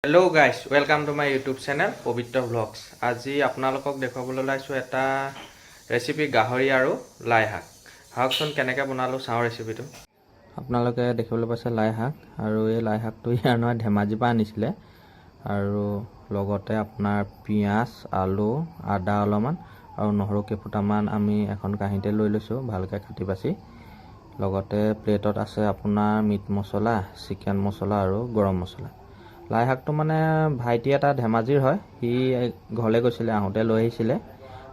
Hello' guys, welcome to my YouTube channel পবিত্ৰ vlogs. আজি আপোনালোকক দেখুৱাবলৈ ওলাইছোঁ এটা ৰেচিপি গাহৰি আৰু লাই শাক। আহকচোন কেনেকৈ বনালোঁ চাওঁ ৰেচিপিটো। আপোনালোকে দেখিবলৈ পাইছে লাই শাক, আৰু এই লাই শাকটো ইয়াৰ নহয় ধেমাজিৰ পৰা আনিছিলে। আৰু লগতে আপোনাৰ পিঁয়াজ, আলু, আদা অলপমান আৰু নহৰু কেইফুটামান আমি এখন কাঁহীতে লৈ লৈছোঁ ভালকৈ কাটি বাছি। লগতে প্লেটত আছে আপোনাৰ মিট মছলা, চিকেন মছলা আৰু গৰম মছলা। লাই শাকটো মানে ভাইটি এটা ধেমাজিৰ হয়, সি ঘৰলৈ গৈছিলে, আহোঁতে লৈ আহিছিলে।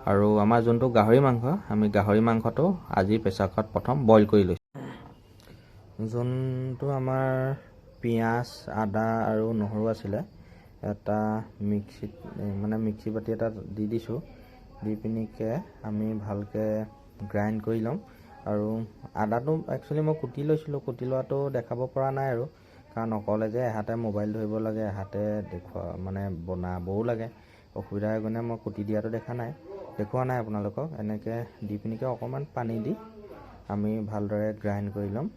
আৰু আমাৰ যোনটো গাহৰি মাংস, আমি গাহৰি মাংসটো আজি প্ৰেছাৰ কুকাৰত প্ৰথম বইল কৰি লৈছোঁ। যোনটো আমাৰ পিঁয়াজ, আদা আৰু নহৰু আছিলে, এটা মিক্সি বাতি এটা দি দিছোঁ। দি পিনিকে আমি ভালকৈ গ্ৰাইণ্ড কৰি ল'ম। আৰু আদাটো একচুৱেলি মই কুটি লৈছিলোঁ, কুটি লোৱাটো দেখাব পৰা নাই আৰু, কাৰণ অকলে যে এহাতে মোবাইল ধৰিব লাগে, এহাতে বনাবও লাগে, অসুবিধা হৈ গ'লে মই কুটি দিয়াটো দেখুওৱা নাই আপোনালোকক। এনেকৈ দি পিনিকে অকণমান পানী দি আমি ভালদৰে গ্ৰাইণ্ড কৰি ল'ম।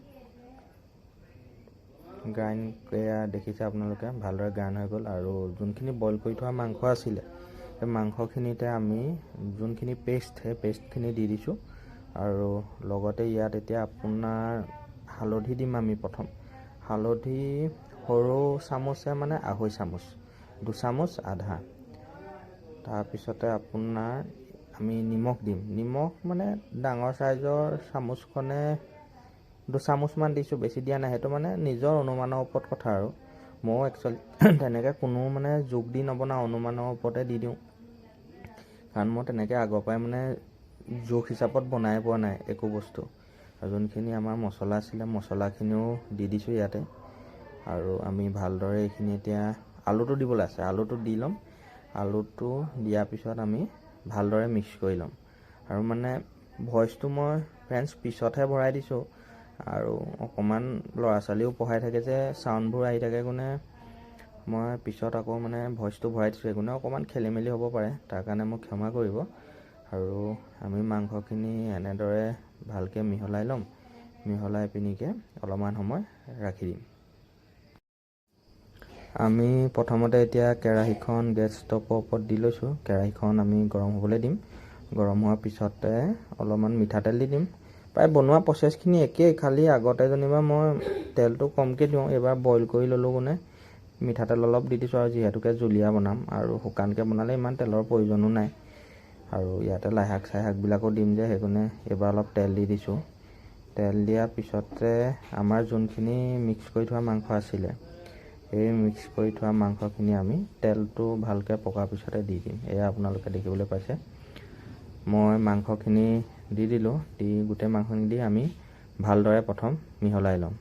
গ্ৰাইণ্ড দেখিছে আপোনালোকে ভালদৰে গ্ৰাইণ্ড হৈ গ'ল। আৰু যোনখিনি বইল কৰি থোৱা মাংস আছিলে, সেই মাংসখিনিতে আমি যোনখিনি পেষ্ট, সেই পেষ্টখিনি দি দিছোঁ। আৰু লগতে ইয়াত এতিয়া আপোনাৰ হালধি দিম আমি প্ৰথম। হালধি সৰু চামুচে মানে আঢ়ৈ চামুচ, 2 চামুচ আধা। তাৰপিছতে আপোনাৰ আমি নিমখ দিম। নিমখ মানে ডাঙৰ চাইজৰ চামুচখনে 2 চামুচমান দিছোঁ, বেছি দিয়া নাই। সেইটো মানে নিজৰ অনুমানৰ ওপৰত কথা আৰু। ময়ো একচুৱেলি তেনেকৈ কোনো যোগ দি নবনাওঁ, অনুমানৰ ওপৰতে দি দিওঁ। কাৰণ মই তেনেকৈ আগৰ পৰাই জোখ হিচাপত বনাই পোৱা নাই একো বস্তু। আৰু যোনখিনি আমাৰ মছলা আছিলে, মছলাখিনিও দি দিছোঁ ইয়াতে। আৰু আমি ভালদৰে এইখিনি এতিয়া আলুটো দিবলৈ আছে, আলুটো দি ল'ম। আলুটো দিয়াৰ পিছত আমি ভালদৰে মিক্স কৰি ল'ম। আৰু ভইচটো মই ফ্ৰেণ্ডছ পিছতহে ভৰাই দিছোঁ। আৰু অকণমান ল'ৰা ছোৱালীও পঢ়াই থাকে যে, চাউণ্ডবোৰ আহি থাকে কোনে, মই পিছত আকৌ ভইচটো ভৰাই দিছোঁ। একো অকণমান খেলি মেলি হ'ব পাৰে, তাৰ কাৰণে মোক ক্ষমা কৰিব। আৰু আমি মাংসখিনি এনেদৰে ভালকৈ মিহলাই ল'ম। মিহলাই পিনিকে অলপমান সময় ৰাখি দিম। আমি প্ৰথমতে এতিয়া কেৰাহীখন গেছ ষ্ট'ভৰ ওপৰত দি লৈছোঁ। কেৰাহীখন আমি গৰম হ'বলৈ দিম। গৰম হোৱাৰ পিছতে অলপমান মিঠাতেল দি দিম। প্ৰায় বনোৱা প্ৰচেছখিনি একেই, খালি আগতে যেনিবা মই তেলটো কমকৈ দিওঁ, এইবাৰ বইল কৰি ল'লোঁ মিঠাতেল অলপ দি দিছোঁ। আৰু যিহেতুকে জুলীয়া বনাম আৰু শুকানকৈ বনালে ইমান তেলৰ প্ৰয়োজনো নাই। আৰু ইয়াতে লাই শাক চাইশাকবিলাকো দিম যে, সেইকাৰণে এইবাৰ অলপ তেল দি দিছোঁ। তেল দিয়াৰ পিছতে আমাৰ যোনখিনি মিক্স কৰি থোৱা মাংস আছিলে, এই মিক্স কৰি থোৱা মাংসখিনি আমি তেলটো ভালকৈ পকাৰ পিছতে দি দিম। এয়া আপোনালোকে দেখিবলৈ পাইছে। মই মাংসখিনি দি দিলোঁ। দি গোটেই মাংসখিনি দি আমি ভালদৰে প্ৰথম মিহলাই ল'ম।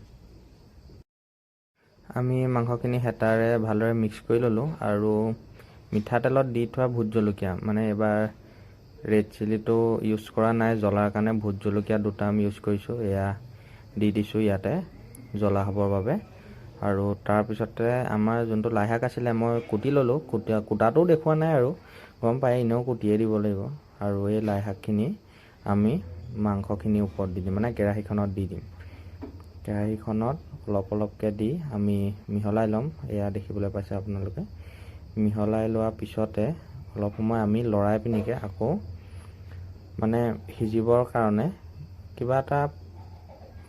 আমি মাংসখিনি হেতাৰে ভালদৰে মিক্স কৰি ল'লোঁ। আৰু মিঠাতেলত দি থোৱা ভোট জলকীয়া, এইবাৰ ৰেড চিলিটো ইউজ কৰা নাই, জ্বলাৰ কাৰণে ভোট জলকীয়া 2টা আমি ইউজ কৰিছোঁ। এয়া দি দিছোঁ ইয়াতে জ্বলা হ'বৰ বাবে। আৰু তাৰপিছতে আমাৰ যোনটো লাই শাক আছিলে, মই কুটি ল'লোঁ। কুটাটো দেখুওৱা নাই আৰু, গম পায় এনেও কুটিয়ে দিব লাগিব। আৰু এই লাই শাকখিনি আমি মাংসখিনিৰ ওপৰত দি দিম, কেৰাহীখনত দি দিম। কেৰাহীখনত অলপ অলপকৈ দি আমি মিহলাই ল'ম। এয়া দেখিবলৈ পাইছে আপোনালোকে। মিহলাই লোৱাৰ পিছতে অলপ সময় আমি লৰাই পিনিকে আকৌ সিজিবৰ কাৰণে কিবা এটা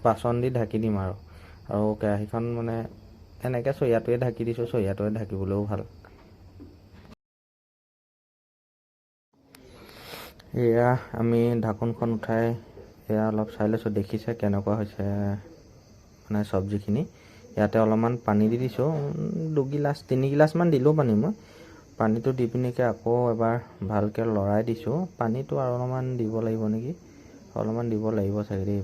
বাচন দি ঢাকি দিম। আৰু কেৰাহীখন এনেকৈ চৰিয়াটোৱে ঢাকি দিছোঁ, চৰিয়াটোৱে ঢাকিবলৈও ভাল। এয়া আমি ঢাকোনখন উঠাই এয়া অলপ চাই লৈছোঁ, দেখিছে কেনেকুৱা হৈছে চব্জিখিনি। ইয়াতে অলপমান পানী দি দিছোঁ, 2-3 গিলাচমান দিলোঁ পানী। মই পানীটো দি পিনিকে আকৌ এবাৰ ভালকৈ লৰাই দিছোঁ। পানীটো আৰু অলপমান দিব লাগিব নেকি, অলপমান দিব লাগিব চাগে দেই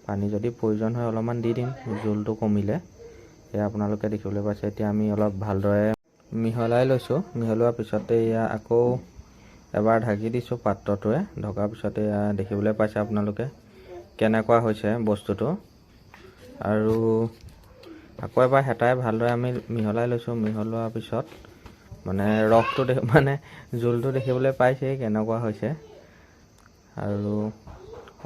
পানী যদি প্ৰয়োজন হয় অলপমান দি দিম, জোলটো কমিলে। এয়া আপোনালোকে দেখিবলৈ পাইছে। এতিয়া আমি অলপ ভালদৰে মিহলাই লৈছোঁ। মিহলোৱাৰ পিছতে এয়া আকৌ এবাৰ ঢাকি দিছোঁ পাত্ৰটোৱে। ঢকাৰ পিছতে এয়া দেখিবলৈ পাইছে আপোনালোকে কেনেকুৱা হৈছে বস্তুটো। আৰু আকৌ এবাৰ হেতাই ভালদৰে আমি মিহলাই লৈছোঁ। মিহলোৱাৰ পিছত ৰসটো জোলটো দেখিবলৈ পাইছেই কেনেকুৱা হৈছে। আৰু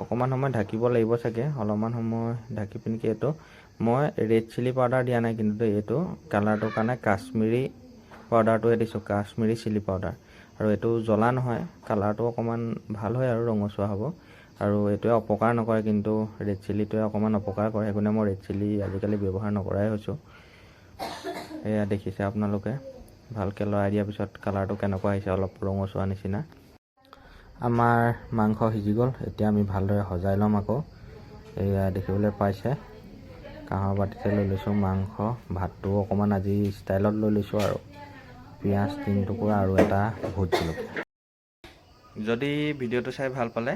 অকণমান সময় ঢাকিব লাগিব চাগে, অলপমান সময় ঢাকি পিনিকে এইটো মই ৰেড চিলি পাউডাৰ দিয়া নাই, কিন্তু এইটো কালাৰটোৰ কাৰণে কাশ্মীৰী পাউডাৰটোহে দিছোঁ, কাশ্মীৰী চিলি পাউডাৰ। আৰু এইটো জ্বলা নহয়, কালাৰটো অকণমান ভাল হয় আৰু ৰঙচুৱা হ'ব। আৰু এইটোৱে অপকাৰ নকৰে, কিন্তু ৰেড চিলিটোৱে অকণমান অপকাৰ কৰে, সেইকাৰণে মই ৰেড চিলি আজিকালি ব্যৱহাৰ নকৰাই হৈছোঁ। এয়া দেখিছে আপোনালোকে, ভালকৈ লৰাই দিয়াৰ পিছত কালাৰটো কেনেকুৱা আহিছে, অলপ ৰঙচুৱা নিচিনা। আমাৰ মাংস সিজি গ'ল, এতিয়া আমি ভালদৰে সজাই ল'ম আকৌ। এয়া দেখিবলৈ পাইছে, কাঁহৰ বাতিতে লৈ লৈছোঁ মাংস, ভাতটো অকণমান আজি ষ্টাইলত লৈ লৈছোঁ আৰু পিঁয়াজ 3 টুকুৰা আৰু এটা ভোট জলকীয়া। যদি ভিডিঅ'টো চাই ভাল পালে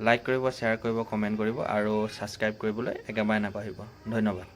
লাইক কৰিব, শ্বেয়াৰ কৰিব, কমেণ্ট কৰিব আৰু ছাবস্ক্ৰাইব কৰিবলৈ একেবাৰে নাপাহৰিব। ধন্যবাদ।